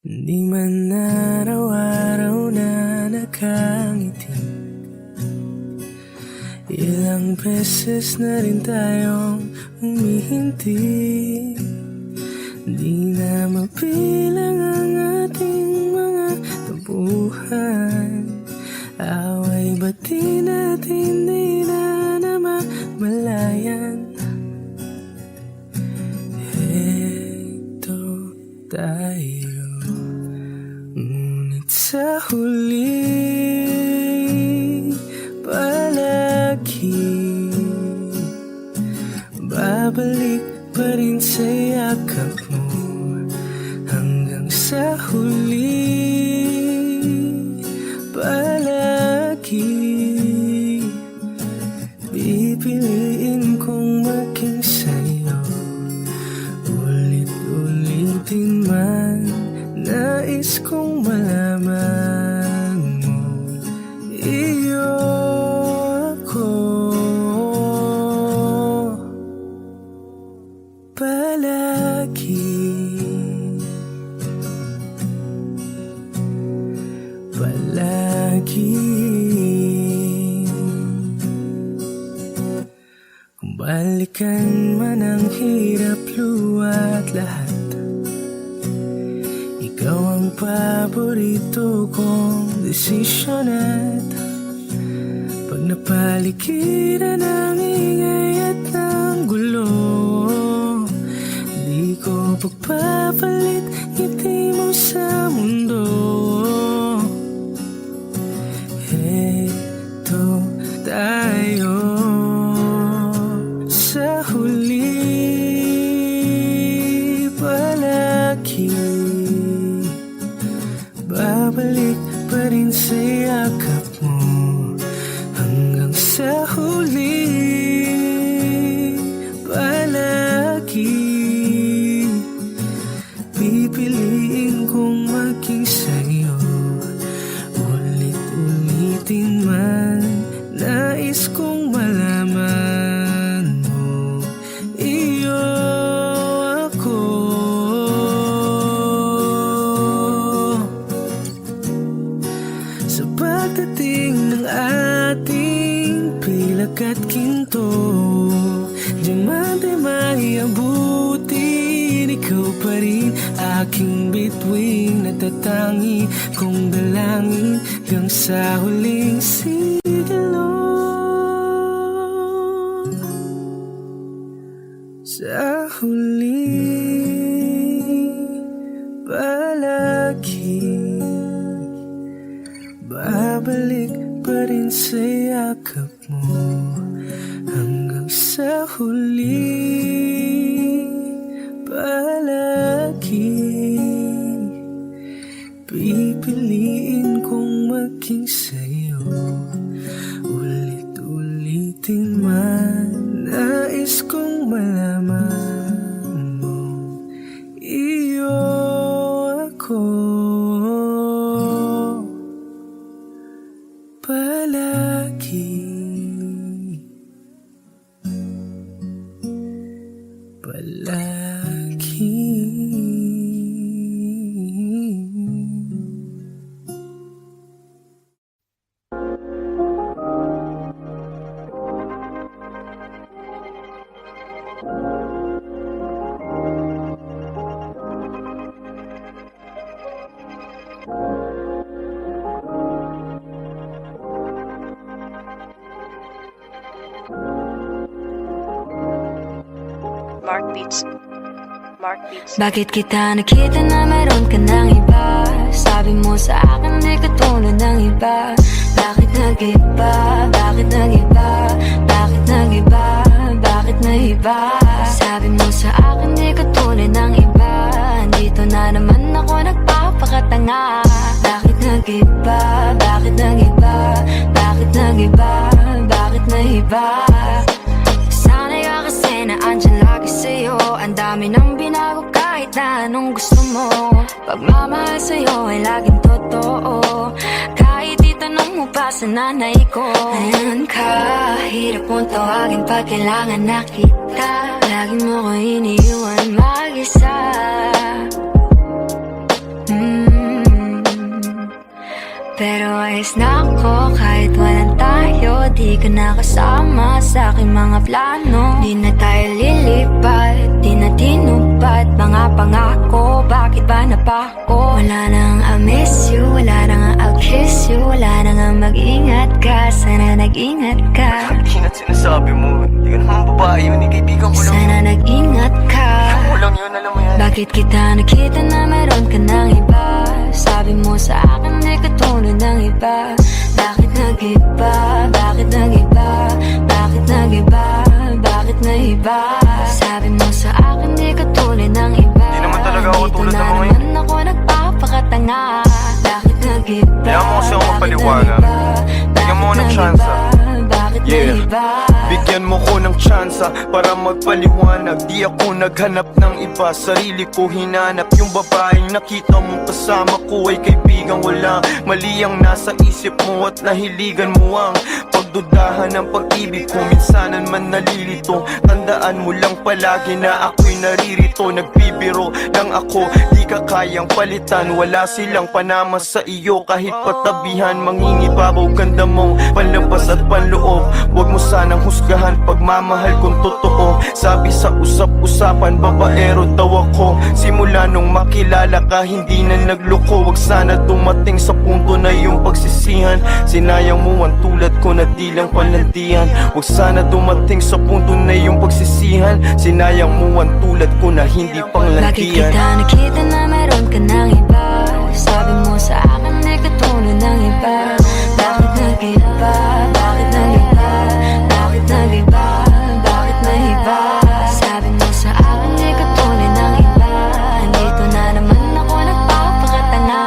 Di man araw-araw na nakangiti, ilang beses na rin tayong humihinti. Di na mapilang ang ating mga tampuhan, away bati natin di na namamalayan. Heto tayo, ngunit sa huli palagi babalik pa rin sa yakap mo. Hanggang sa huli palagi pipiliin kong maging sa'yo. Ulit-ulitin man, nais kong malaman mo, iyo ako palagi. Kung balikan man ang hirap, luwa't lahat, ikaw ang paborito kong desisyon. At pag napaligiran ng ingay at ng gulo, di ko pagpapalit ngiti mo sa mundo. Heto tayo sa huli palagi, babalik pa rin sa yakap mo. Hanggang sa huli palagi pipiliin kong maging sa'yo. Ulit-ulitin man, nais kong malaman mo, iyo ako sa pagdating ng ating pilak at ginto. Di man di maiabutin, ikaw pa rin aking bituin, natatangi kong dalangin hanggang sa huling sigilo. Sa huli palagi babalik pa rin sa yakap mo. Hanggang sa huli palagi pipiliin kong maging sa'yo. Ulit-ulitin man, nais kong malaman mo, iyo ako palagi. Mark Beats. Bakit kita nakita na meron ka ng iba? Sabi mo sa akin di ka tulad ng iba. Bakit nag-iba? Bakit nag-iba? Bakit nag-iba? Bakit nag-iba? Sabi mo sa akin di ka tulad ng iba. Dito na naman ako nagpapakatanga. Bakit nag-iba? Bakit nag-iba? Bakit nag-iba? Bakit nag-iba? Sana'y ka kasi na andyan lagi sa'yo. Ang dami nang binago kahit na anong gusto mo. Pagmamahal sa'yo ay laging totoo. Kahit itanong mo pa sa nanay ko. Ayan ka, hirap mong tawagin pag kailangan na kita. Lagi mo ko iniiwan mag-isa. Pero ayos na ako kahit walang tayo. Di ka nakasama sa aking mga plano. Di na tayo lilipat, di na tinupad mga pangako. Bakit ba napako? Wala nang I miss you, wala nang I'll kiss you. Wala nang mag-ingat ka, sana nag-ingat ka. Ingat sinasabi mo, di ka naman babae yun, kaibigan ko lang. Sana nag-ingat ka. Ako lang yun, alam mo yan. Bakit kita nakita na meron ka ng iba? Sabi mo sa akin di ka tulad ng iba. Bakit nag-iba? Bakit nag-iba? Bakit nag-iba? Bakit nag-iba? Sabi mo sa akin di ka tulad ng iba. Di naman talaga ako tulad ng mga Dito na naman ako nagpapakatanga. Bakit nag-iba? Kaya mo kasi ako magpaliwanag. Bigyan mo ng chance. Bakit nag-iba? Bigyan mo ko ng tsansa para magpaliwanag. Di ako naghanap ng iba, sarili ko hinanap. Yung babaeng nakita mong kasama ko ay kaibigan. Wala mali ang nasa isip mo at nahiligan mo ang pagdudahan ng pag-ibig ko. Minsanan man nalilito, tandaan mo lang palagi na ako'y naririto. Nagbibiro lang ako, di ka kayang palitan. Wala silang panama sa iyo kahit patabihan. Mangingibabaw ganda mong panlabas at panloob. Huwag mo sanang husgahan pagmamahal kung totoo. Sabi sa usap-usapan, babaero daw ako. Simula nung makilala ka, hindi na nagloko. Huwag sana dumating sa punto na yung pagsisihan. Sinayang mo ang tulad ko na di lang palantian. Huwag sana dumating sa punto na yung pagsisihan. Sinayang mo ang tulad ko na hindi panglantian. Bakit kita nakita na meron ka ng iba? Sabi mo sa akin di ka tulad ng iba. Bakit nag-iba? Bakit nag-iba? Bakit nag-iba? Bakit nag-iba? Sabi mo sa akin di ka tulad ng iba. Andito na naman ako nagpapakatanga.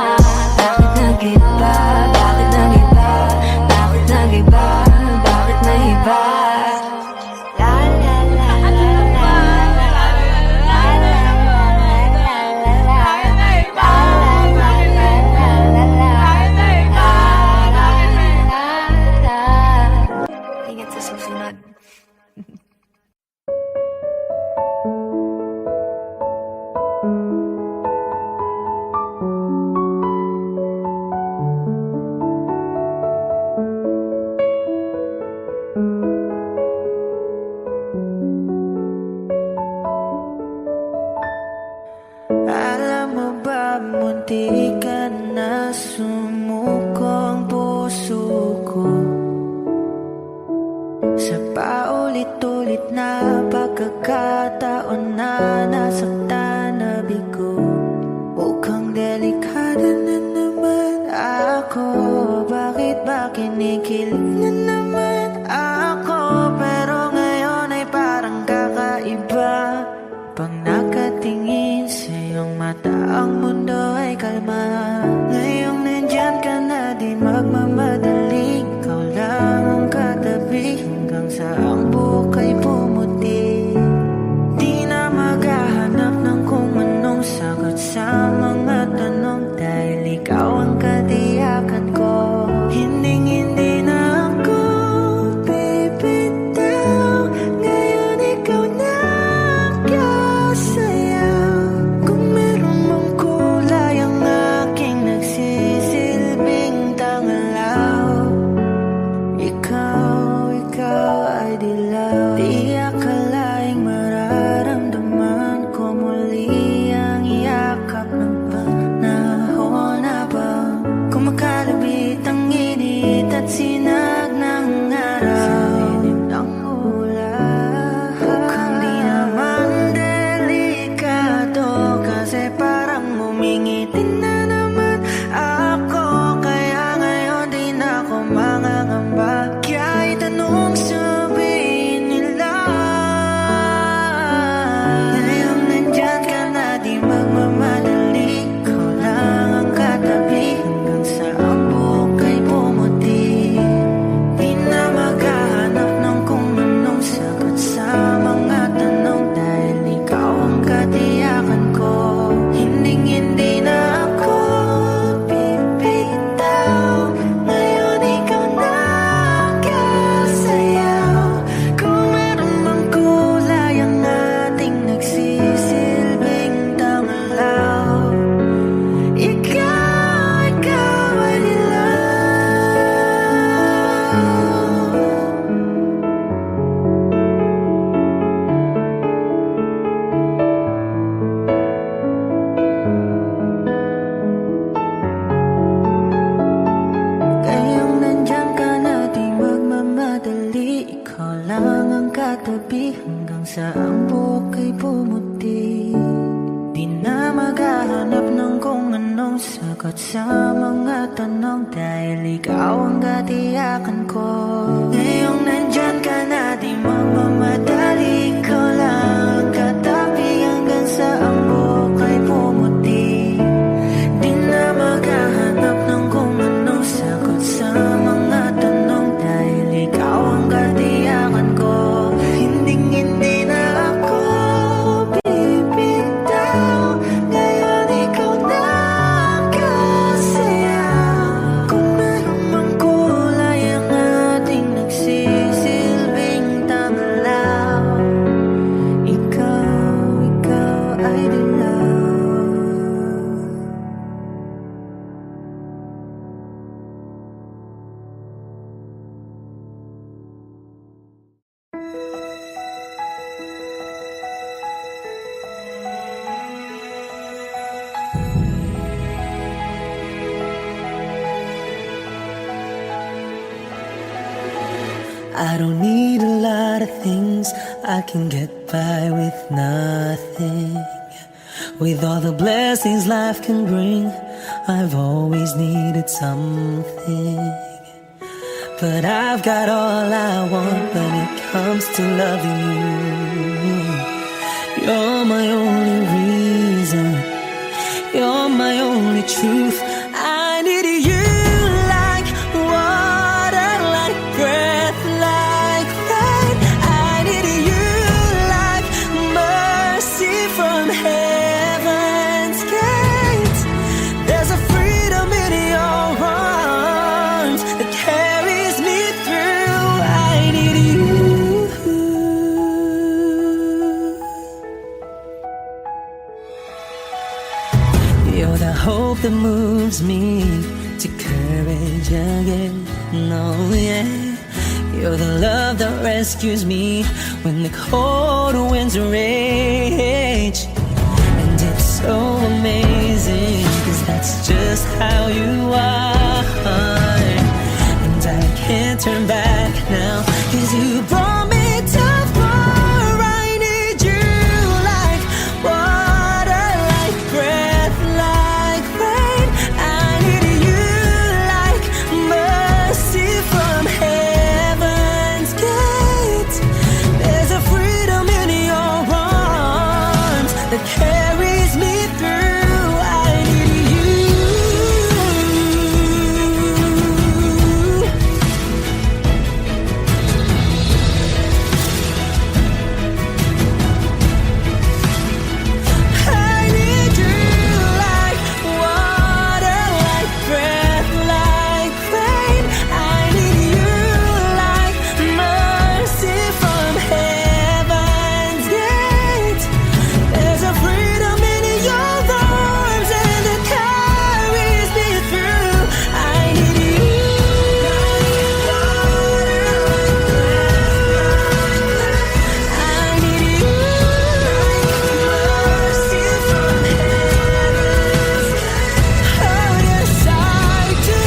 Bakit nag-iba? Bakit nag-iba? Bakit nag-iba? Bakit nag-iba? La la la la la la la la Ingat sa susunod. Alam mo ba, munti ka na sumuko ang puso ko. Sa paulit-ulit na pagkakataon na nasaktan na bigo. Mukhang delikado na naman ako. Bakit ba kinikilig na naman ako? Pero ngayon ay parang kakaiba. Pag nakatingin sa iyong mata, ang mundo ay kalma. Ngayong nandyan ka na, di magmamadali. Ikaw lang ang katabi hanggang sa ang buhok ay pumuti. Di na maghahanap ng kung anong sagot sa mga tanong, dahil ikaw ang katiyakan ko. Hindi na ako bibitaw. Ngayon ikaw na sayaw. Kung meron mong kulay ang aking nagsisilbing tangalaw, ikaw ay dilaw. Di akalaing mararamdaman ko muli ang yakap ng panahon habang kumakalabit ang init at sinag ng araw. Sa lilim ng ulan, mukhang di naman delikado, kasi parang umingiti na naman ako. Kaya ngayon di na ako mangangamba. Kahit anong sabihin nila, ngayong nandyan ka na, di magmamadali. Ikaw lang ang katabi hanggang sa ang buhok ay pumuti. Di na maghahanap ng kung anong sagot sa mga tanong, dahil ikaw ang katiyakan ko. Hindi na ako sagot sa mga tanong dahil ikaw ang katiyakan ko. Ngayong nandyan ka na, di magmamadali, ikaw lang katabi hanggang sa ang buhok ay pumuti. Di na maghahanap ng kung anong sagot sa mga tanong dahil ikaw ang katiyakan ko. Hindi na ako bibitaw, ngayon ikaw na kasaya. Kung meron mang kulay ang ating nagsisilbing tanglaw, ikaw ay dilaw. I don't need a lot of things, I can get by with nothing. With all the blessings life can bring, I've always needed something. But I've got all I want when it comes to loving you. You're my only reason, you're my only truth. I need you like water, like breath, like rain. I need you like mercy from heaven's gate. There's a freedom in your arms that carries me through. I need you. You're the hope that moves me to courage again. No, yeah. You're the love that rescues me when the cold winds rage. And it's so amazing, 'cause that's just how you are. And I can't turn back now, 'cause you brought me too far. I need you like water, like breath, like rain. I need you like mercy from heaven's gate. There's a freedom in your arms that carries me through. I need you. I need you like water, like breath, like rain. I need you like mercy from heaven's gate. There's a freedom in your arms and it carries me through. I need you. I need you like mercy from heaven's gate. Oh yes, I do.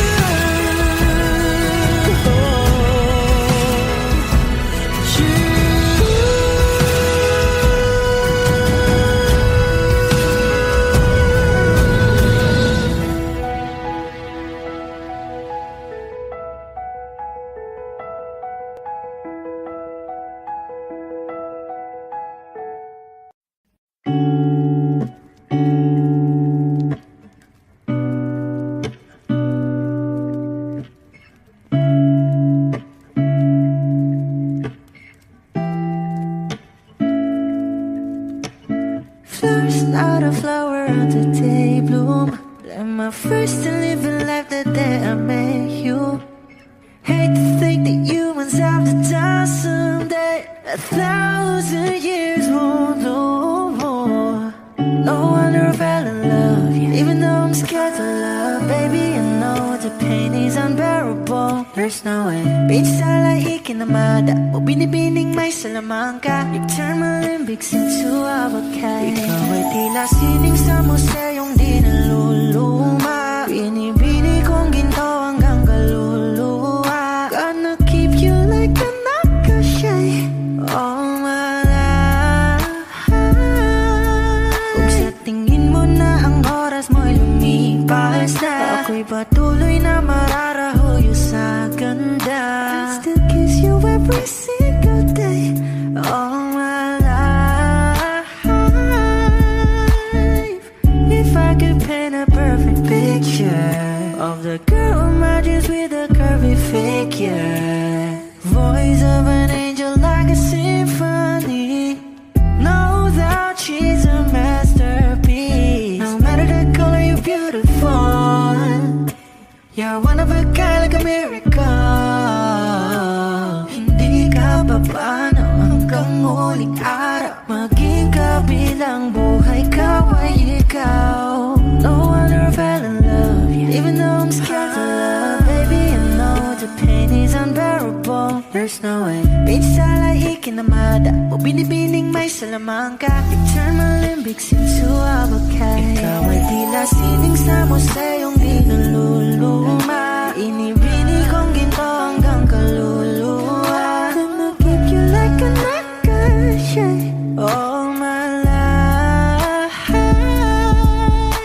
Flowers not a flower on the day bloom. Like my first to live a life the day I met you. Hate to think that humans have the time someday. 1,000 years won't know. No wonder I fell in love, yeah. Even though I'm scared to love, baby, I know the pain is unbearable. There's no way. Bitch, salaikin na mada. O binibining may salamangka. You turn my limbics into avocado. Ikaw ay tila sining sa museyong di naluluma. Binibini kong ginto hanggang kaluluwa. Gonna keep you like a nakashay all my life. Kung sa tingin mo na ang oras mo'y lumipas na, Ako'y patuloy na mararahuyo sa ganda. I'll still kiss you every single day all my life. If I could paint a perfect picture of the girl on my dreams with a curvy figure, voice of an angel like a symphony. No doubt she's a masterpiece. No matter the color, you're beautiful. You're one of a kind, like a miracle. Hindi ka papaano hanggang muling araw. Maging kabilang buhay ka ay ikaw. No wonder I fell in love, even though I'm scared to love. Baby, I know the pain is unbearable. There's no way Pinsala'y ikinamada o binibining may salamang ka. You turn my limbics into a bouquet. Ikaw ay tila sining sa museyong di naluluma. Inibini kong ginto hanggang kaluluwa. Gonna keep you like a necklace all my life.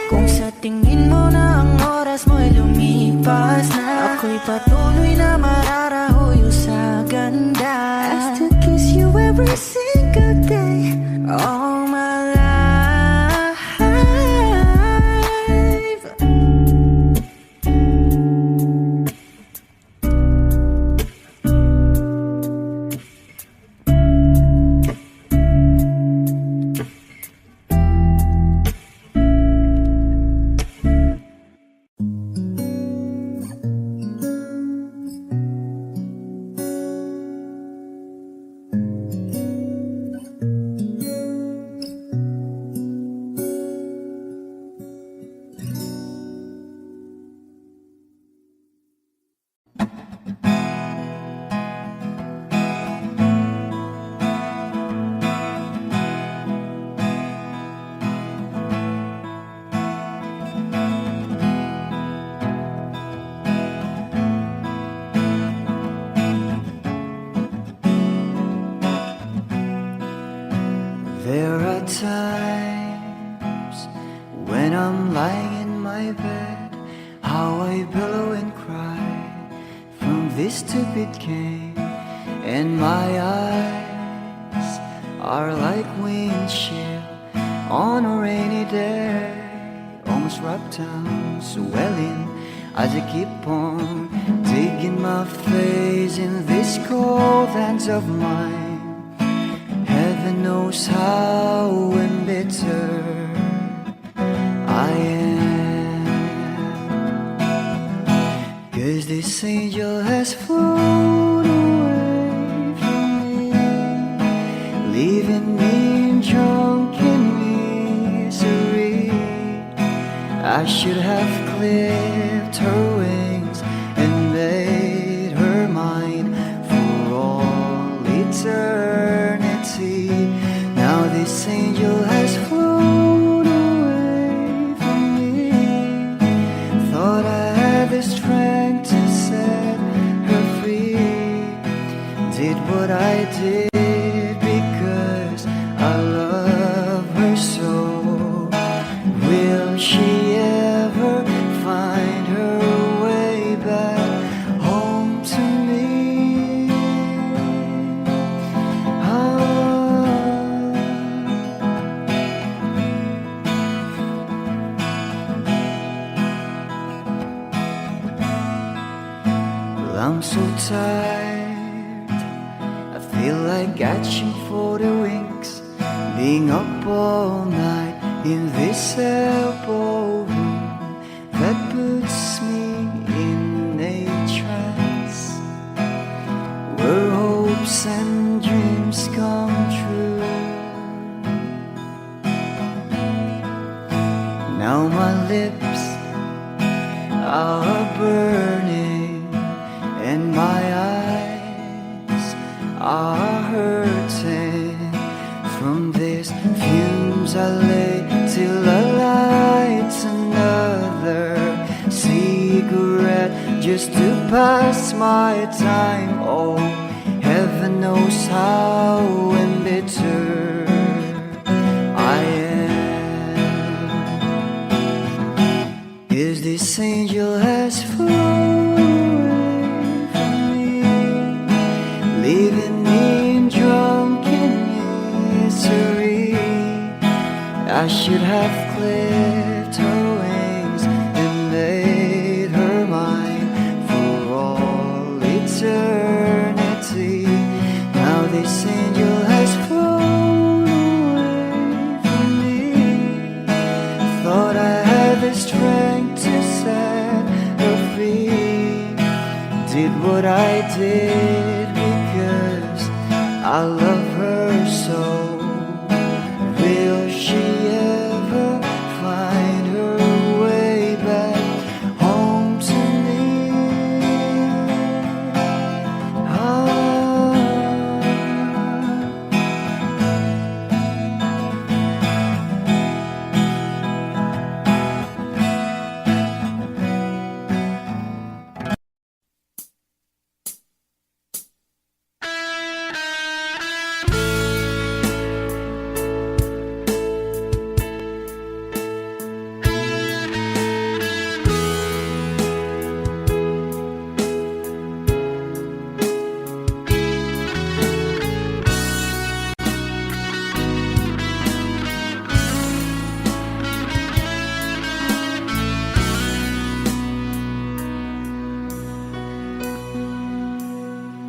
Kung sa tingin mo na ang oras mo'y lumipas na, ako'y patuloy na mararahuyo sa ganda. I still kiss you every single day all my life. There are times when I'm lying in my bed, how I billow and cry from this stupid game, and my eyes are like windshield on a rainy day, almost rubbed down, swelling as I keep on digging my face in these cold hands of mine. Heaven knows how embittered I am, 'cause this angel has flown away from me, leaving me in drunken misery. I should have clipped her wings and made her mine for all eternity. Now this angel has flown away from me. Thought I had the strength to set her free. Did what I did because I love her so. Will she ever find her way back home to me? I'm so tired, I feel like catching for the wings, being up all night in this elbow room that puts me in a trance, where hopes and dreams come true. Now my lips are burning and my eyes are hurting from these fumes. I lay till I light another cigarette just to pass my time. Oh, heaven knows how embittered I am. Is 'cause this angel has flown away from me, leaving me in drunken misery. I should have clipped her wings and made her mine for all eternity. Now this angel has flown away from me. Thought I had the strength to set her free. Did what I did because I love her so. Will she ever find her way back home to me?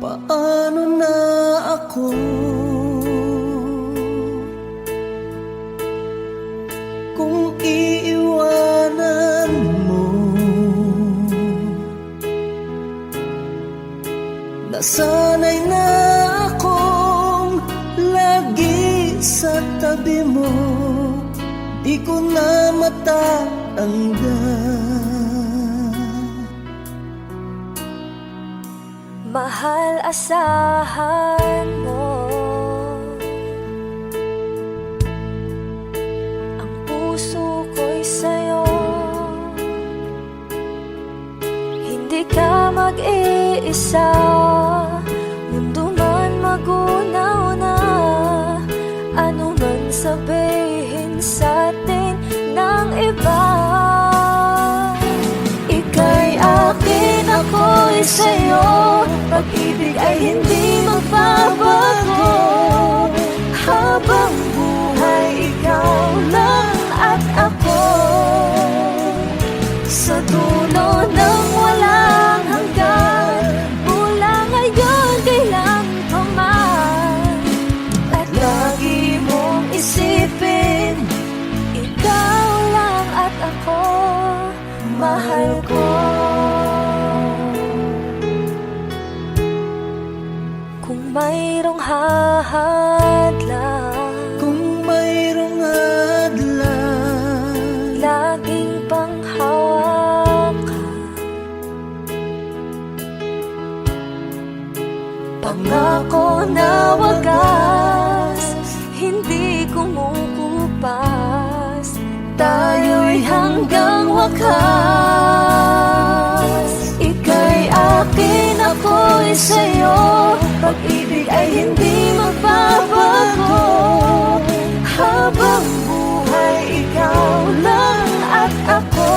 Paano na ako kung iiwanan mo? Nasanay na akong lagi sa tabi mo, di ko na matandaan. Mahal, asahan mo ang puso ko'y sa'yo. Hindi ka mag-iisa, mundo man magunaw na. Ano man sabihin sa'tin ng iba, ika'y akin, ako'y sa'yo. Pag-ibig ay hindi magbabago. Habang buhay, ikaw lang at ako. Sa dulo ng walang hanggan, mula ngayon kailan pa man. At lagi mong isipin, ikaw lang at ako, mahal ko. Kung mayroong hahadlang, Kung mayroong hadlang, laging panghawakan. Pangako na wagas, hindi kumukupas. Tayo'y hanggang wakas. Ika'y akin, ako'y sa'yo. Pag-ibig ay hindi magbabago. Habang buhay, ikaw lang at ako.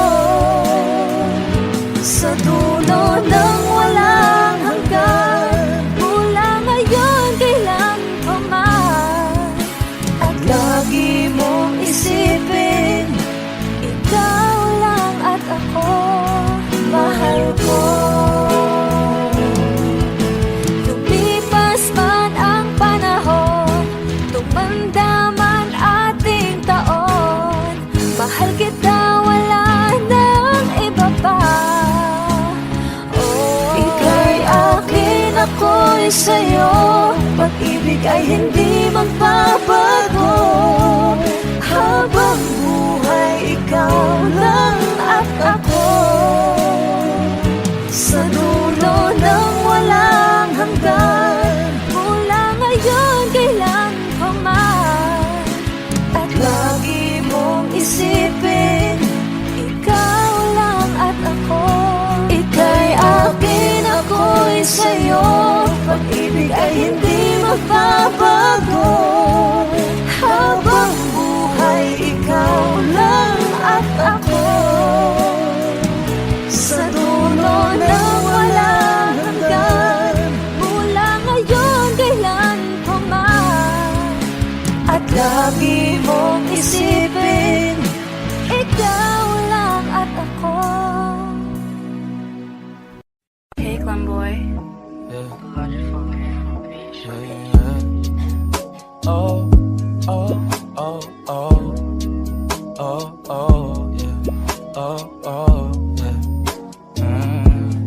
Sa dulo ng walang hanggan, mula ngayon kailan pa man. At lagi mong isipin, ikaw lang at ako, mahal ko. Lumipas man ang panahon, tumanda man ating taon, mahal kita, wala nang iba pa. Oh, ika'y akin, ako'y sa'yo. Pag-ibig ay hindi magbabago. Habang buhay, ikaw lang at ako. Sa dulo ng walang hanggan, mula ngayon kailan pa man. At lagi mong isipin, ikaw lang at ako. Ika'y akin, ako'y sa'yo. Pag-ibig ay hindi magbabago. Habang buhay, ikaw lang at ako.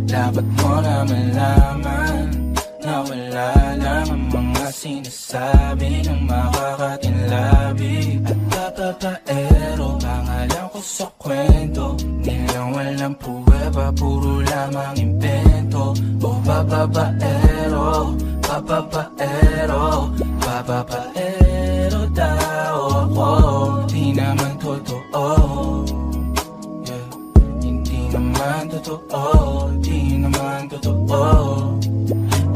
Dapat mo na malaman na wala lang ang mga sinasabi ng makakatinlabi at papapaero. Pangalan ko sa kwento, nilang walang puweba, puro lamang invento. O papapaero, papapaero, papapaero daw ako. Di naman totoo, yeah. Hindi naman totoo, di naman totoo.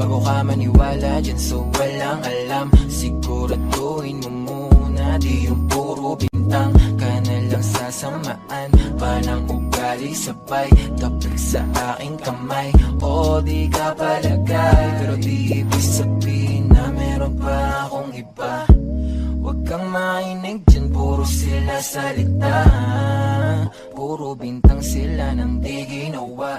Bago ka maniwala dyan so walang alam, siguraduhin mo muna di yung puro bintang ka na lang sasamaan. Panang ugali sabay tapos sa aking kamay. O di ka palagay, pero di ibig sabihin na meron pa akong iba. Huwag kang mainig dyan, puro sila salita, puro bintang sila nang di ginawa.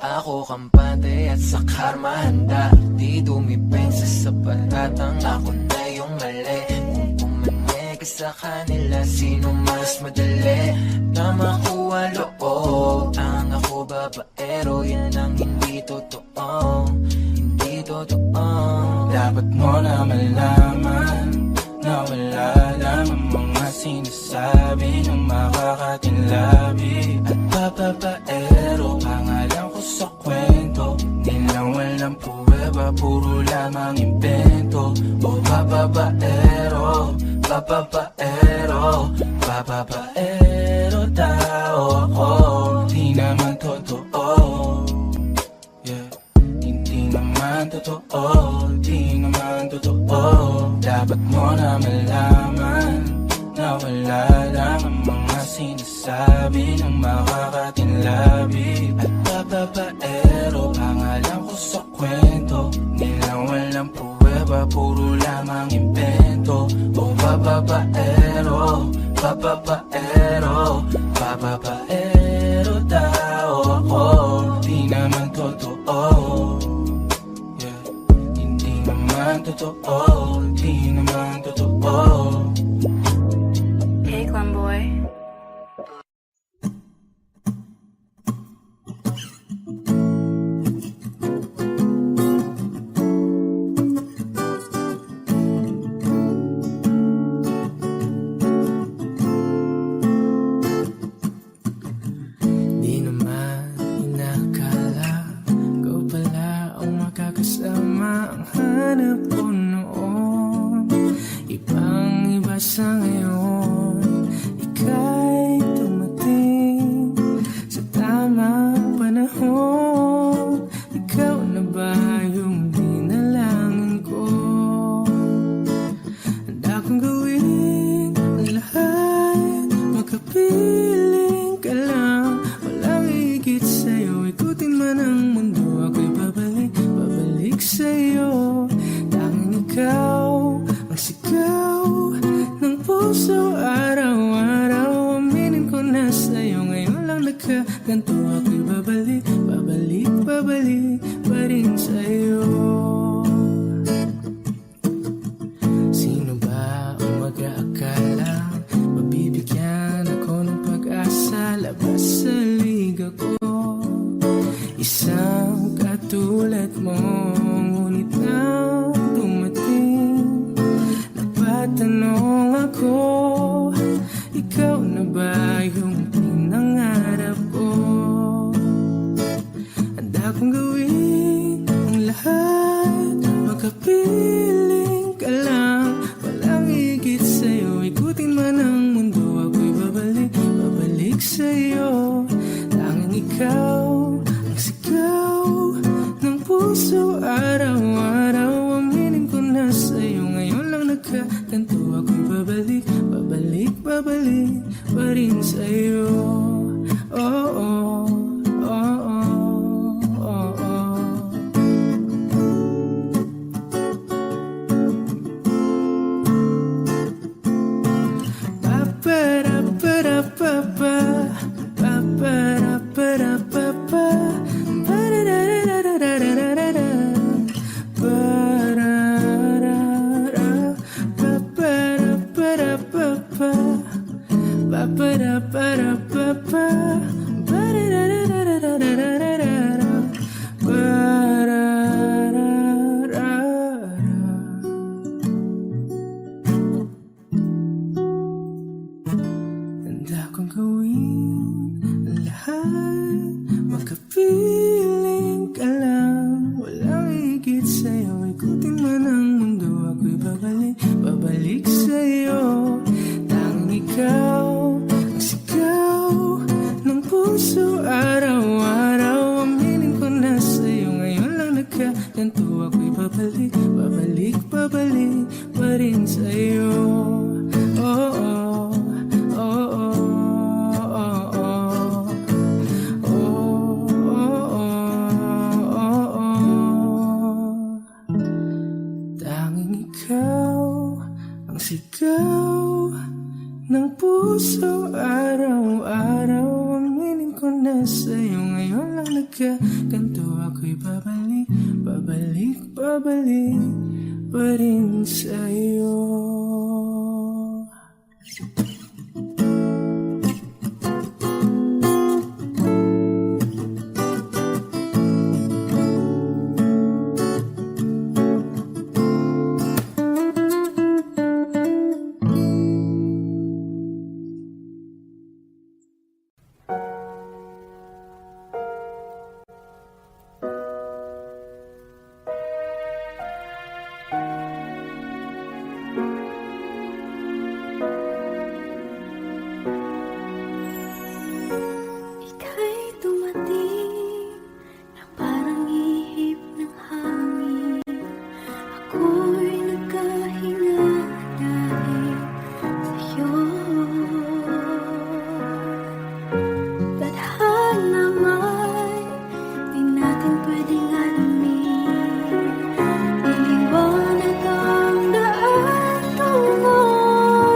Ako kampante at sa karma handa, di dumipensa sa paratang ako na yung mali. Kung pumanig ka sa kanila, sino mas madali na makuha loob? Ang ako babaero, yan ang hindi totoo, hindi totoo. Dapat mo na malaman na wala lang ang mga sinasabi ng makakatinlabi at papapaero. Pangalan ko sa kwento, nilang walang puweba, puro lamang invento. O papapaero, papapaero, papapaero daw ako. Di naman totoo, yeah. Hindi naman totoo, di naman totoo. Dapat mo na malaman na wala lang ang mga sinasabi ng makakatinlabi at papapaero. Pangalan ko sa kwento, nilang walang puweba, puro lamang invento. O papapaero, papapaero, papapaero daw ako. Di naman totoo, yeah. Hindi naman totoo, di naman totoo. Hey, Clown Boy. Di naman inakala ikaw pala ang makakasama ang hanap ko noon. Ibang iba sa ngayon, ika'y dumating sa tamang panahon. Ikaw na ba yung dinalangan ko? Handa kong gawin ang lahat, makapiling ka lang, walang higit sa'yo. Ikutin man ang mundo, ako'y babalik, babalik sa'yo. Tanging ikaw ang sigaw ng puso araw-araw. Aminin ko na sa'yo, ngayon lang nagkaganto. Ako'y babalik, babalik, babalik pa rin sa'yo. Sino ba ang mag-aakala mabibigyan ako ng pag-asa labas sa liga ko? Isang katulad mo, ngunit nang dumating, napatanong ako, ikaw na ba yung pinangarap ko? Handa kong gawin ang lahat, makapiling ka lang, walang higit sa'yo. Ikutin man ang mundo, ako'y babalik, babalik sa'yo. Tanging ikaw ang sigaw ng puso araw-araw. Aminin ko na sa'yo, ngayon lang nagkaganto. Ako'y babalik, babalik, babalik pa rin sa'yo. Oh, oh, oh, oh, oh, oh. Ba-ba-da-ba-da-ba-ba, ba-ba-da-ba-da-ba-ba, ba-da-da-da-da-da-da-da-da, ba-da-da-da, ba-ba-da-ba-da-ba-ba, ba-ba-da-ba-da-ba-ba. ganito ako'y babalik, babalik, babalik pa rin sa'yo. Oh, oh, oh, oh, oh, oh. Oh, oh, oh, oh. Tanging ikaw ang sigaw ng puso araw-araw. Aminin ko na sa'yo ngayon lang nagkaganto. Ako'y babalik, babalik, babalik pa rin sa'yo. Ika'y dumating na parang ihip ng hangin. Ako'y nagkahinga dahil sa'yo. Tadhana may di natin pwedeng alamin. Iliwanag ang daan tungo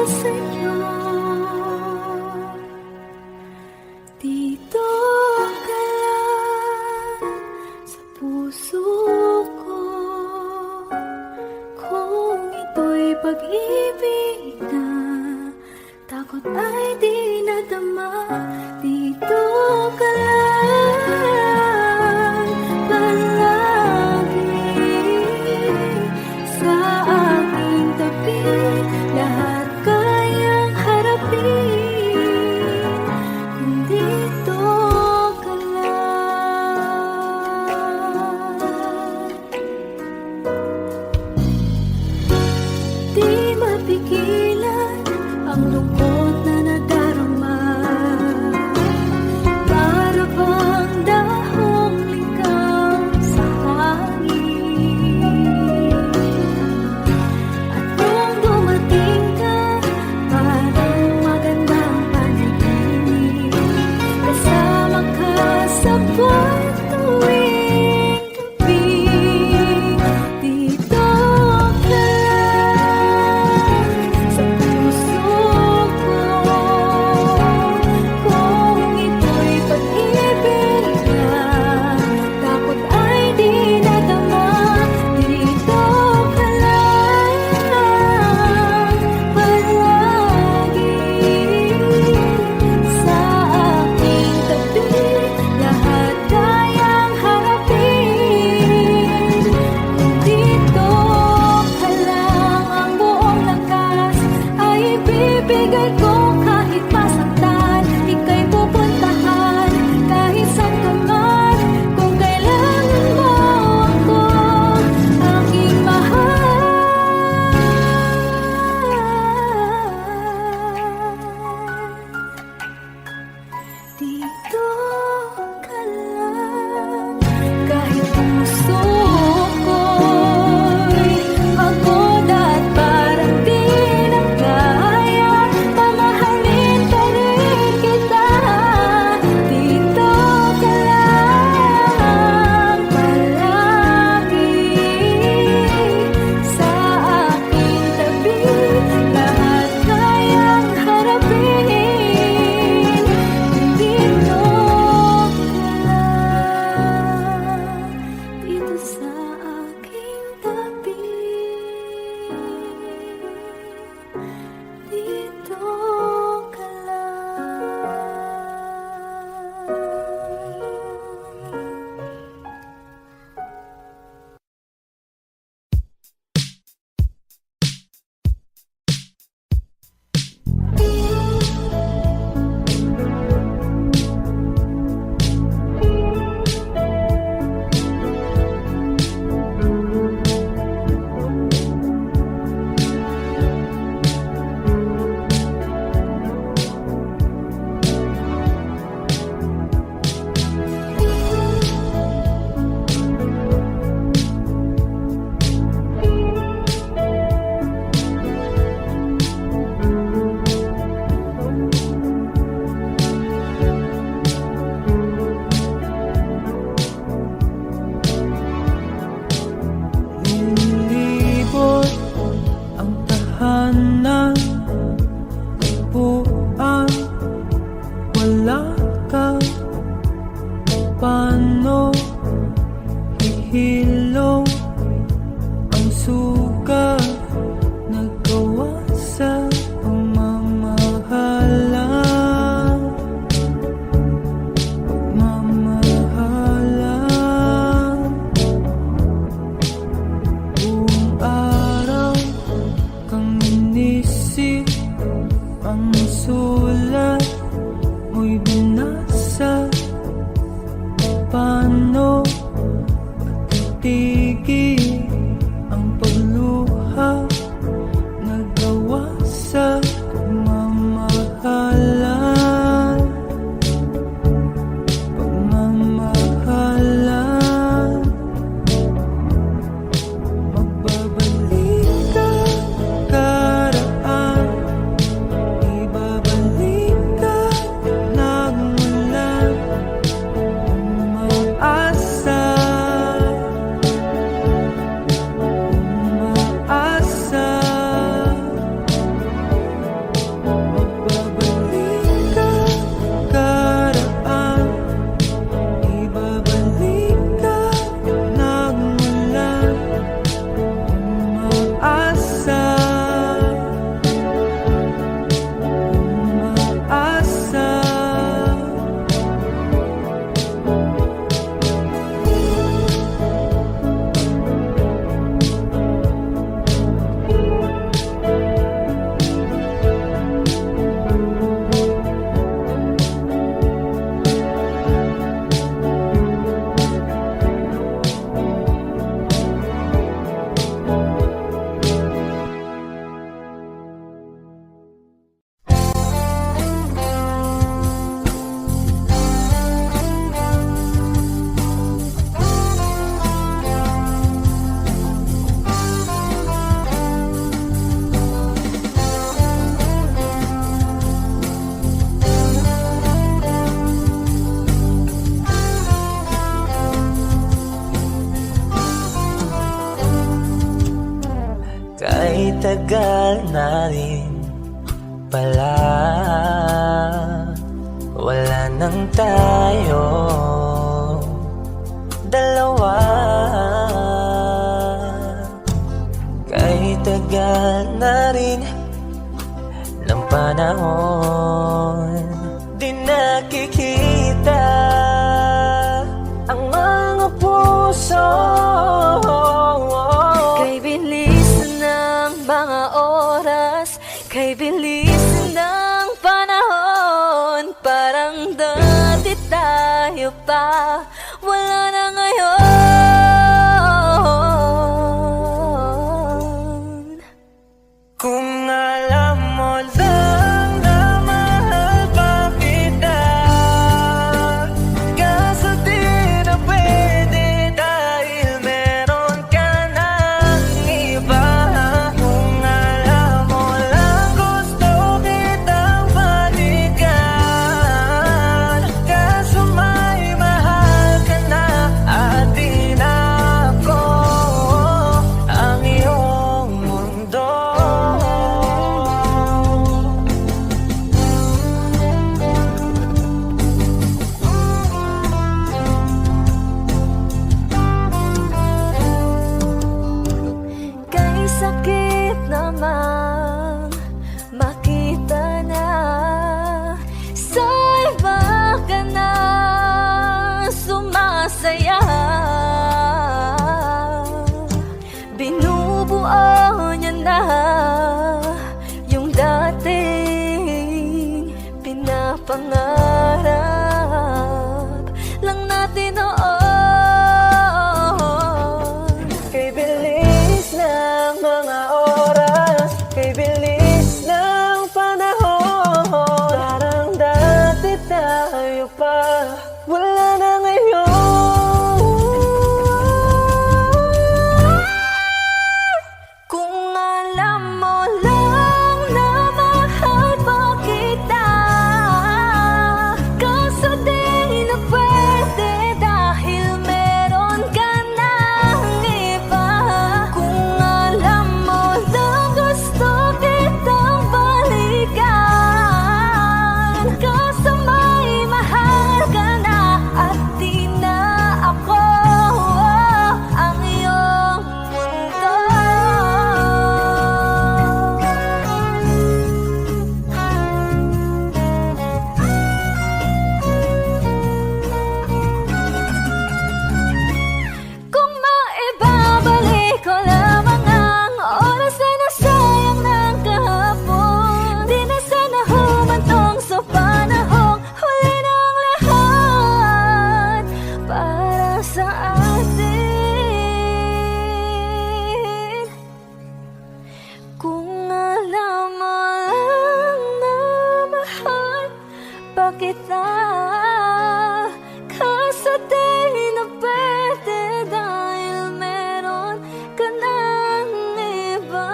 sa'yo. Dito ka lang sa puso ko. Kung ito'y pag-ibig na takot ay di nadama. Dito ka lang palagi sa aking tabi. Lahat kayang harapin kung dito ka lang. Di mapigilan ang lungkot na nadarama. Para bang dahong ligaw sa hangin. At kung dumating ka, parang magandang panaginip. Kasama ka sa buwan tuwing gabi. Dito ka lang sa puso ko. Kung ito'y pag-ibig na takot ay di nadama. Dito ka lang palagi sa aking tabi. Lahat kayang harapin kung dito ka lang. Ang buong lakas ay ibibigay ko kahit masaktan. Ika'y pupuntahan kahit saan ka man. Kung kailangan mo ako, aking mahal. Dito ka lang kahit puso ko'y pagod at parang di na kaya. Mamahalin pa rin kita. Dito ka lang palagi sa aking tabi. Lahat kayang harapin kung dito tagal na rin pala, wala nang tayo dalawa. Kahit tagal na rin ng panahon, di nakikita ang mga puso. Kay bilis ng mga oras, kay bilis ng panahon, parang dati tayo pa, wala na ngayon. Kung alam mo lang na mahal pa kita, kaso di na pwede dahil meron ka ng iba. Kung alam mo lang gusto kitang balikan, kaso may mahal ka na at di na ako ang iyong mundo. Kay sakit naman makita na sa iba ka na sumasaya. Binubuo niya na yung dating pinapangarap lang natin noon. Kay bilis ng mga oras, kay bilis ng panahon, parang dati tayo pa, wala na ngayon. Kung alam mo lang na mahal pa kita, kaso di na pwede dahil meron ka ng iba. Kung alam mo lang gusto kitang balikan, kaso may mahal ka na at di na ako ang iyong mundo. Kung maibabalik ko lamang ang oras na nasayang ng kahapon, di na sana humantong sa panahong huli ng lahat para sa atin. Kung alam mo lang na mahal pa kita, kaso di na pwede dahil meron ka ng iba.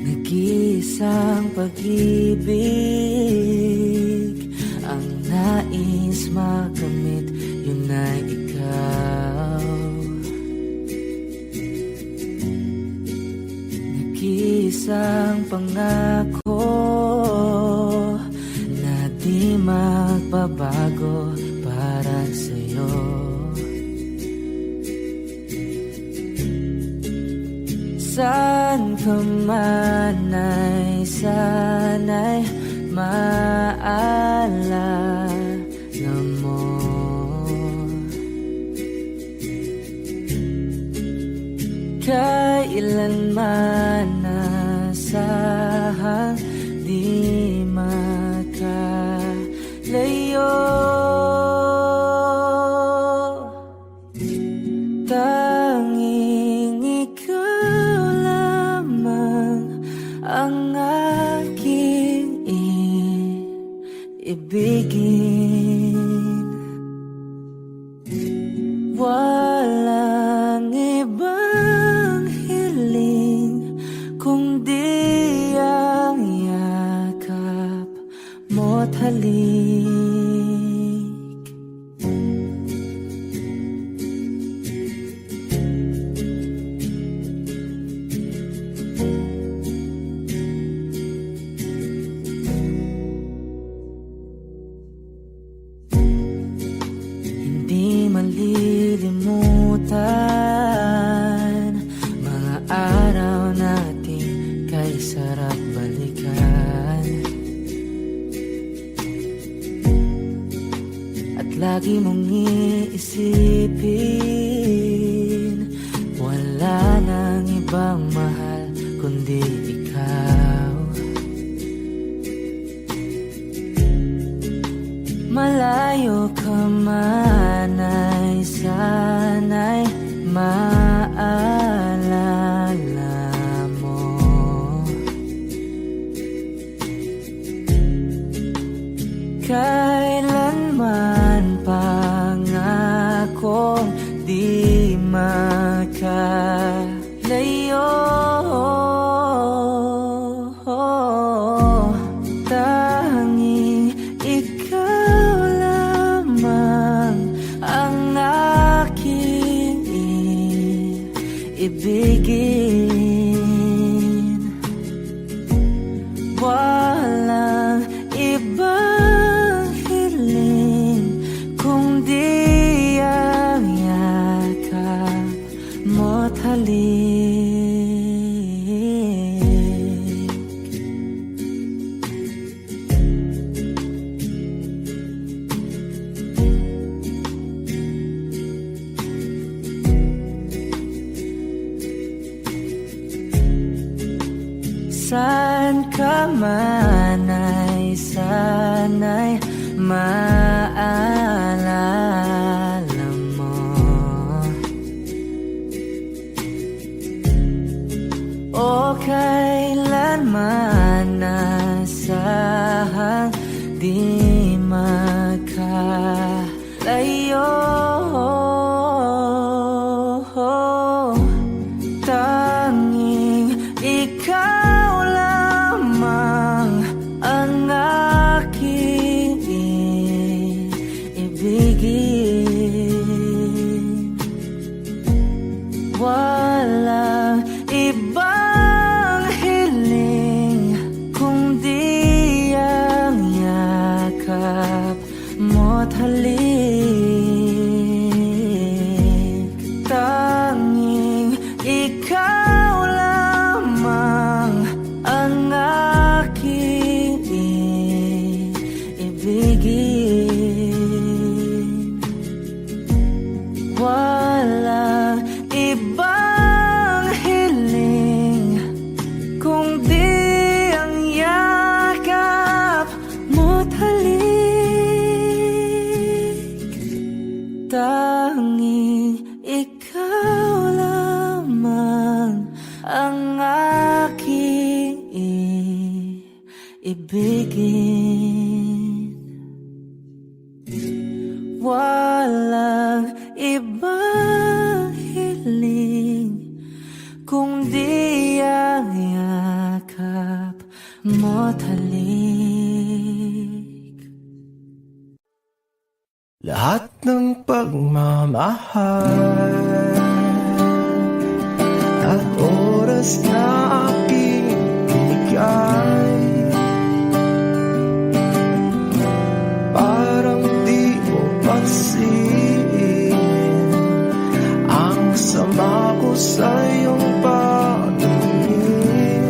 Nag-iisang pag-ibig ang nais makamit, yun ay ikaw. Nag-iisang pangako na di magbabago para sa'yo. Saan ka man ay sana'y maalala mo. Kailanman nasahang di makalayo. lagi mong iisipin. Wala nang ibang mahal kundi ikaw. Malayo ka man ay sana'y maalala mo. Kailanman pangakong di makalayo. Tanging ikaw lamang ang aking ibigin. Walang ibang hiling kundi ang yakap mo't halik. Saan ka man ay sana'y maalala mo. O kailanman nasahang di makalayo. Tanging ikaw lamang ang aking ibigin. Walang ibang hiling kundi ang yakap mo't halik. Tanging ikaw lamang ang aking ibigin. Walang ibang hiling kundi ang yakap mo't halik. Tanging ikaw lamang ang aking ibigin. Walang ibang hiling kundi ang yakap mo't halik. Lahat ng pagmamahal at oras na aking binigay, parang di mo pansin ang sama ko sa iyong patingin.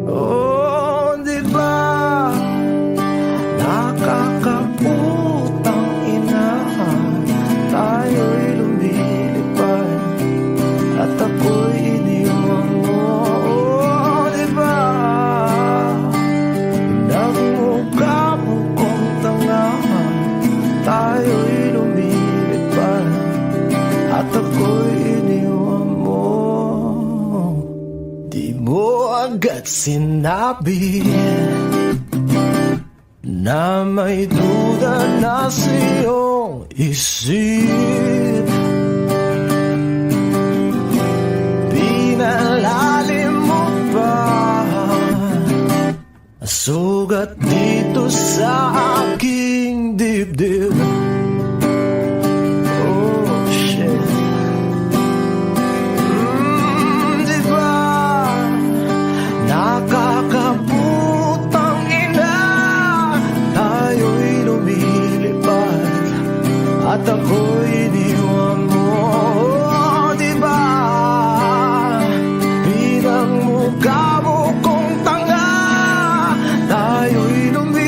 Oh, di ba nakakaputang ina, tayo'y lumilipad at ako'y iniwan mo. Oh, di ba nagmukha mo kong tanga, tayo'y lumilipad at ako'y iniwan mo. Di mo agad sinabi na may duda na sa iyong isip. Pinalalim mo pa sugat dito sa aking dibdib. Oh shit. Di ba nakakaputang ina, tayo'y lumilipad at ako'y iniwan mo. Oh, di ba pinangmukha mo kong tanga, tayo'y lumilipad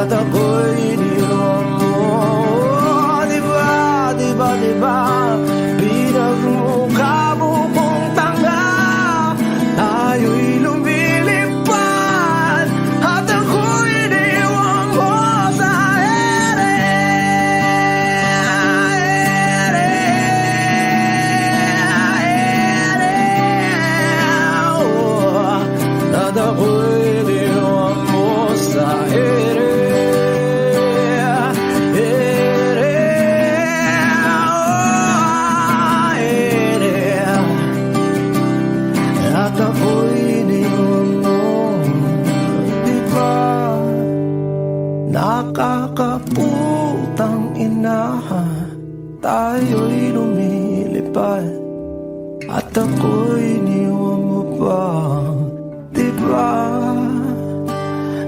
at ako'y iniwan mo. Diba, pinagmukha mo kong tanga. Tayo'y lumilipad at ako'y iniwan mo sa ere. At ako'y iniwan mo sa ere. At ako'y iniwan mo. Di ba nakakaputang ina, tayo'y lumilipad at ako'y iniwan mo pa. Di ba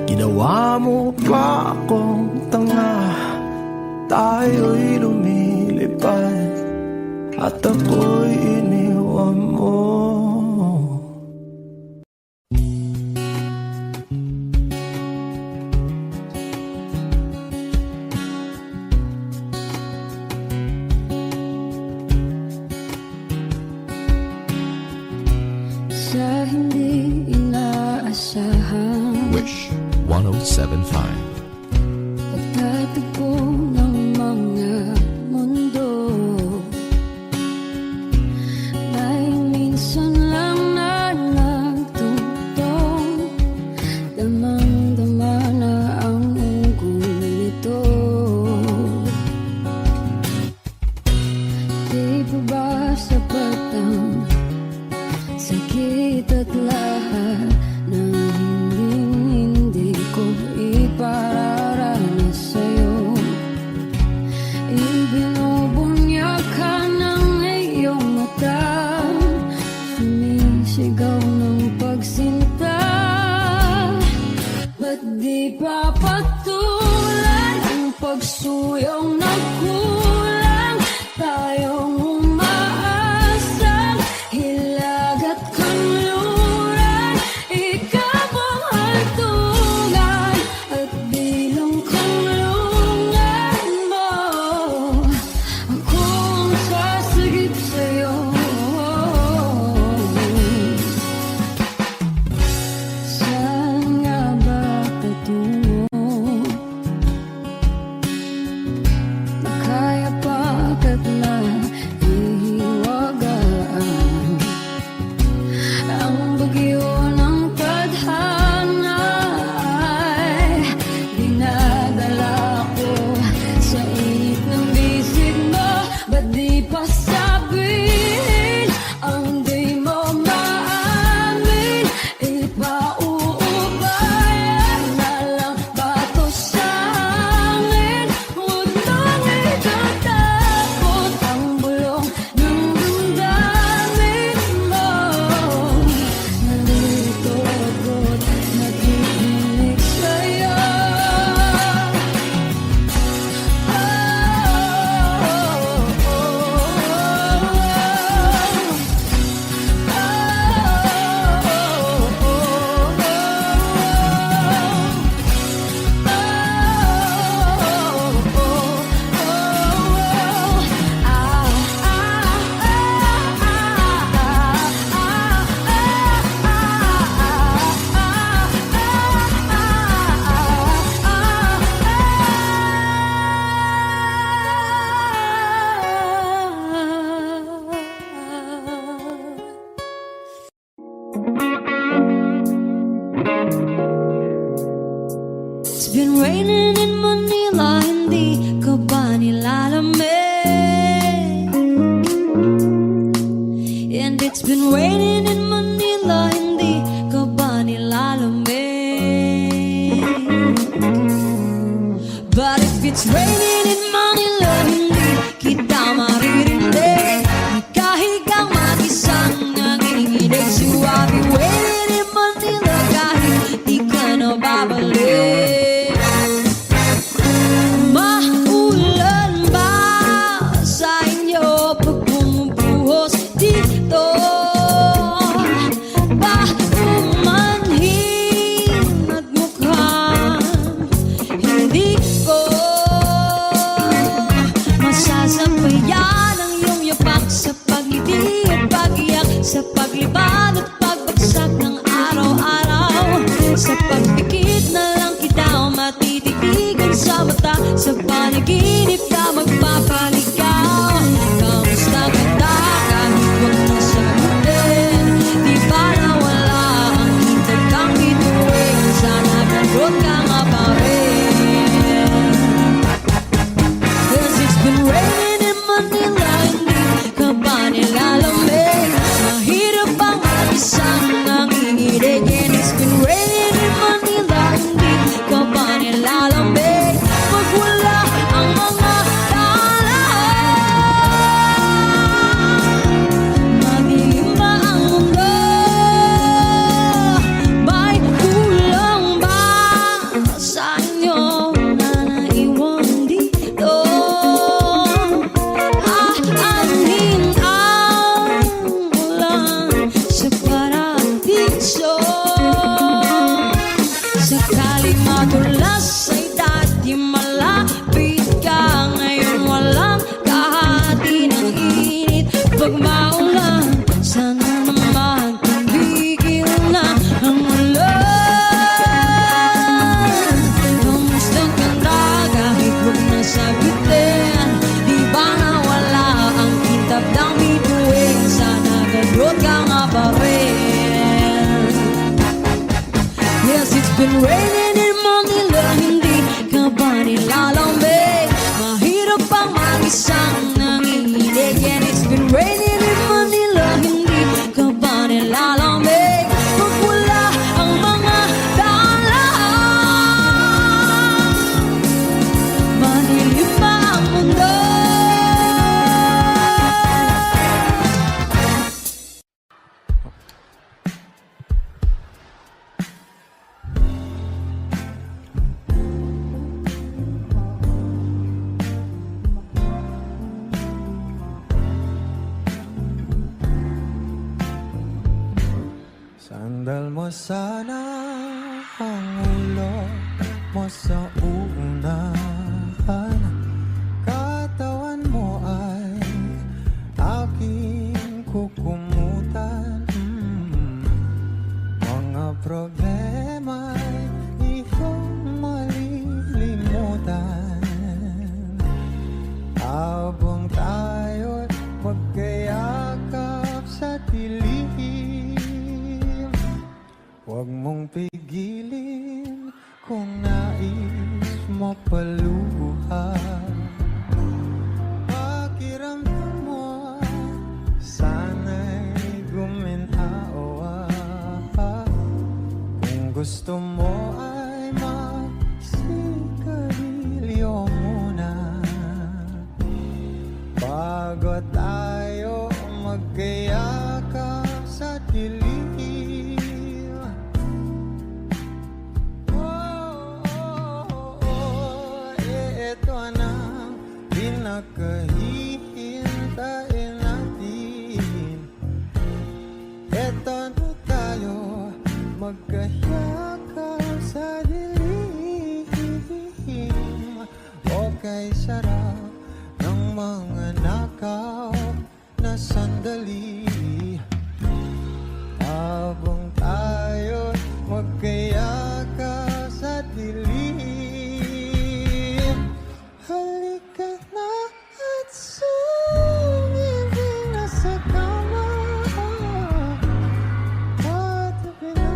ginawa mo pa akong tanga, tayo'y lumilipad at ako'y iniwan mo. Sa hindi inaasahan, Wish 1075. pagtatagpo ng mga mundo, may minsan lang na nagtutong, damang-dama na ang ungkol nito. Di ba ba sapat ang sakit at lahat ng hindi ko ipararanas sa'yo? Ibinubunyag ka ng iyong mata, sumisigaw ng pagsinta. Ba't di pa patulan ang pagsuyong nagkulang? Tayong umaasang hilag at kanluran, ikaw ang hantungan at bilang kanlungan mo. Akong sasagip sa'yo. Saan nga ba patungo? Kaya pagkat na ihiwagaan ang bagyo ng tadhana ay dinadala ko sa init ng bisig mo. Ba't di pa sabihin ang di mo maamin? Ipauubayan na lang ba to sa amin? Huwag nang itatakot ang bulong ng damdamin mo. Nandito ako't nakikinig sa'yo. It's been raining in Manila, hindi ka ba nilalamig? And it's been raining in Manila, hindi ka ba nilalamig? But if it's raining in Manila, hindi kita maririnig. Nagkahigang mag-isang nanginginig. So I'll be waiting in Manila kahit di ka na babalik. Maulan ba sa inyo pag bumubuhos dito? Ba umanhin at mukhang hindi Sa panaginip ka magpapaligaw. Kamusta ka na kahit huwag mong sagutin? Di ba nawala ang hintag kang bituin? Sana gano'n ka nga pa rin. 'Cause it's been raining in Manila, hindi ka ba nilalamig? Mahirap ang mag-isang nanginginig. And it's been raining in Manila, hindi ka ba nilalamig? Pag wala ang mga daan, madilim ba ang mundo? May kulang ba sa inyo na naiwan dito? Aanhin ang ulan sa paradiso. Sakaling madulas ay dati malapit ka. Ngayon walang kahati ng init. Pag maulan, sana naman tumigil na ang ulan. Kamusta ka na kahit huwag na sagutin? Di ba nawala ang kitab ng bituin? Sana gano'n ka nga pa rin. Yes, it's been raining in Manila, hindi ka ba nilalamig? Mahirap ang mag-isang nanginginig. And it's been raining in Manila, hindi ka ba nilalamig? Pag wala ang mga daan, madilim pa ang mundo. Sandal mo sana ang ulo mo sa unahan. Katawan mo ay aking kukumutan. Mga problema'y iyong malilimutan. Habang tayo'y magkayakap sa dilim, huwag mong pigilin kung nais mo paluhan. Pakiramdam mo sana'y guminhawa. Kung gusto mo ay magsigarilyo muna bago tayo magkayakap sa dilim. Ito na pinakahihintayin natin. Ito na tayo magkayakap sa dilim. Okay, sarap ng mga nakaw na sandali. Habang tayo magkayakap sa dilim. Halika na at sumibig na sa kama. Patabi na,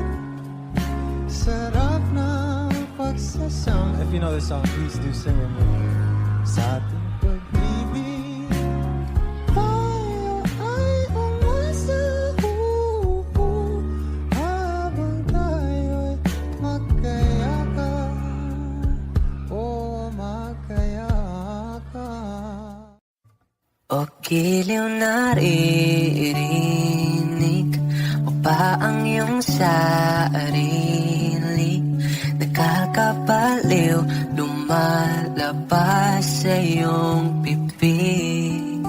sarap ng pagsasama. If you know this song, please do sing with me. Sa ating pag-ibig, tayo ay umasa. Habang tayo'y magkayakap. Oh, magkayakap. O giliw naririnig mo ba ang iyong sarili? Nakakabaliw, lumalabas sa iyong bibig.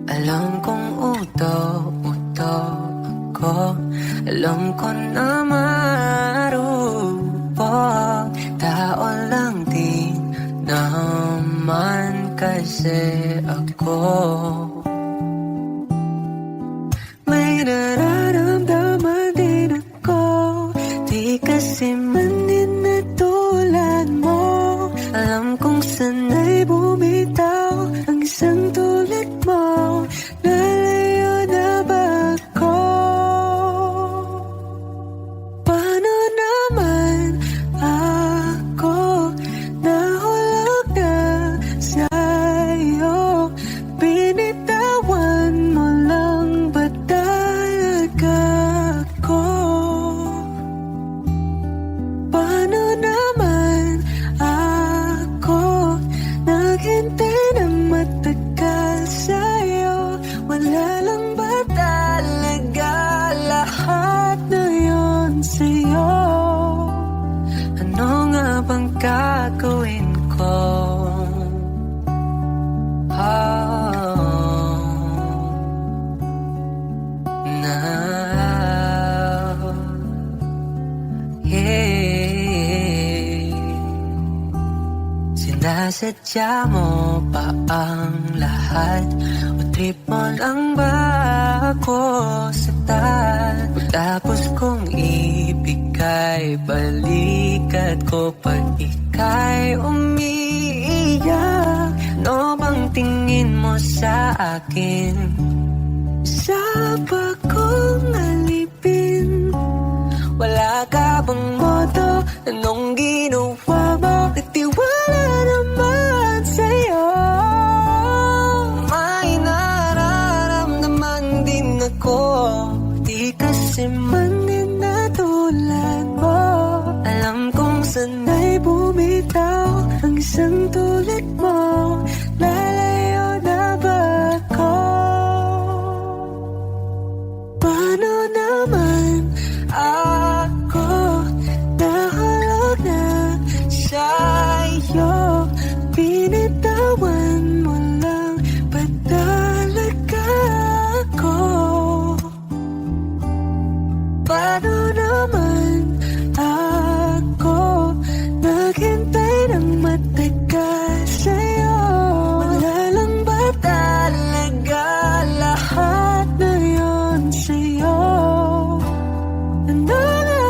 Alam kong uto-uto ako, alam ko na marupok. Tao lang din naman kasi ako. May nararamdaman din ako, di kasi manin na tulad mo. Alam kong sana'y bumitaw ang isang tulad mo. Lalayo na ba ako? Paano naman ako nahulog na sa'yo? Binitawan mo lang ba talaga ako? Paano naman ako naghintay ng matagal sa'yo? Wala lang ba talaga lahat na yun sa'yo? Ano nga bang gagawin ko? Now, yeah. Sinasadya mo pa ang lahat? O trip mo lang ba ako saktan? Tapos kong ibigay balikat ko pag ika'y umiiyak. Ano bang tingin mo sa akin? Sa bagong alipin, wala ka bang moto? Anong ginawa mo? Nagtiwala naman sa'yo. May nararamdaman din ako, di kasi man din na tulad mo. Alam kong sana'y bumitaw ang isang tulad mo. Lalayo na ba ako? Paano naman ako nahulog na sa'yo? Binitawan mo lang ba talaga ako? Paano naman ako naghintay ng matagal sa'yo? Wala lang ba talaga lahat na yun sa'yo? Ano nga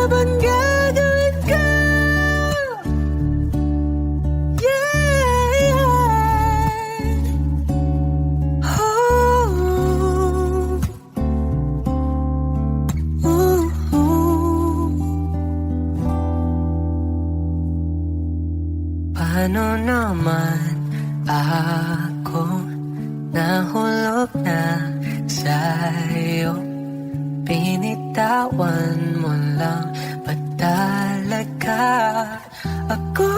bang gagawin ko? Yeah, yeah. Oh, oh, oh. Paano naman ako nahulog na sa'yo? Binitawan mo lang ba talaga ako?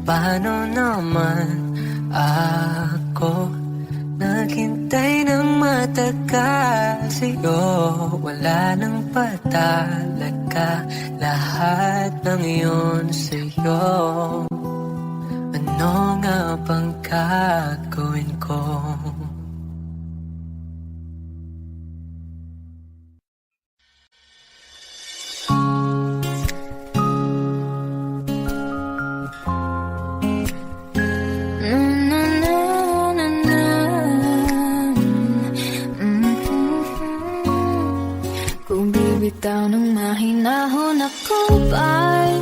Paano naman ako naghintay ng matagal sa'yo? Wala nang ba talaga lahat ng iyon sa'yo? Ano nga bang gagawin ko? Kung bibitaw ng mahinahon ako ba'y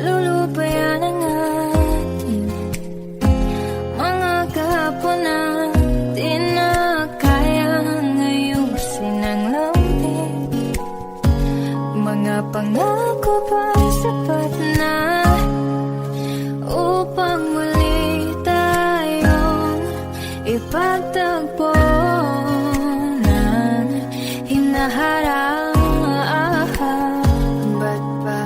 lulubayan ang ating mga kahapon na di na kayang ayusin ang lamig? Mga pangako ba'y sapat na upang muli tayong ipagtagpo? Hinaharap, ba't ba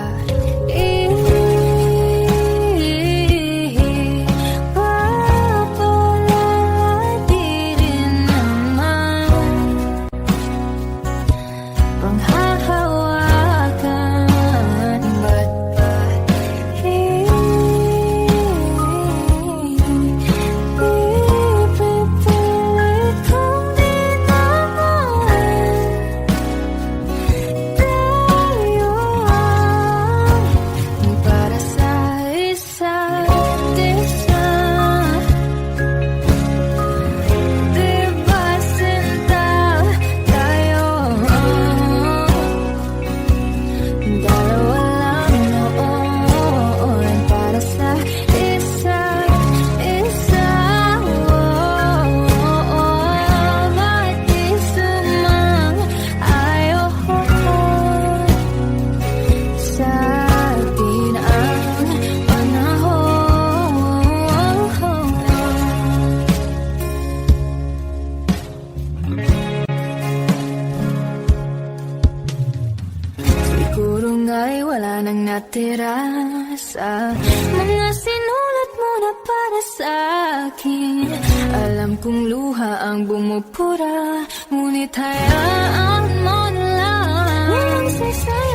papalala di rin naman panghahawakan? Ba't ba ipipilit kong di naman wala nang natira sa mga sinulat mo na para sa akin. Alam kong luha ang bumupura, ngunit hayaan mo na lang. Walang saysay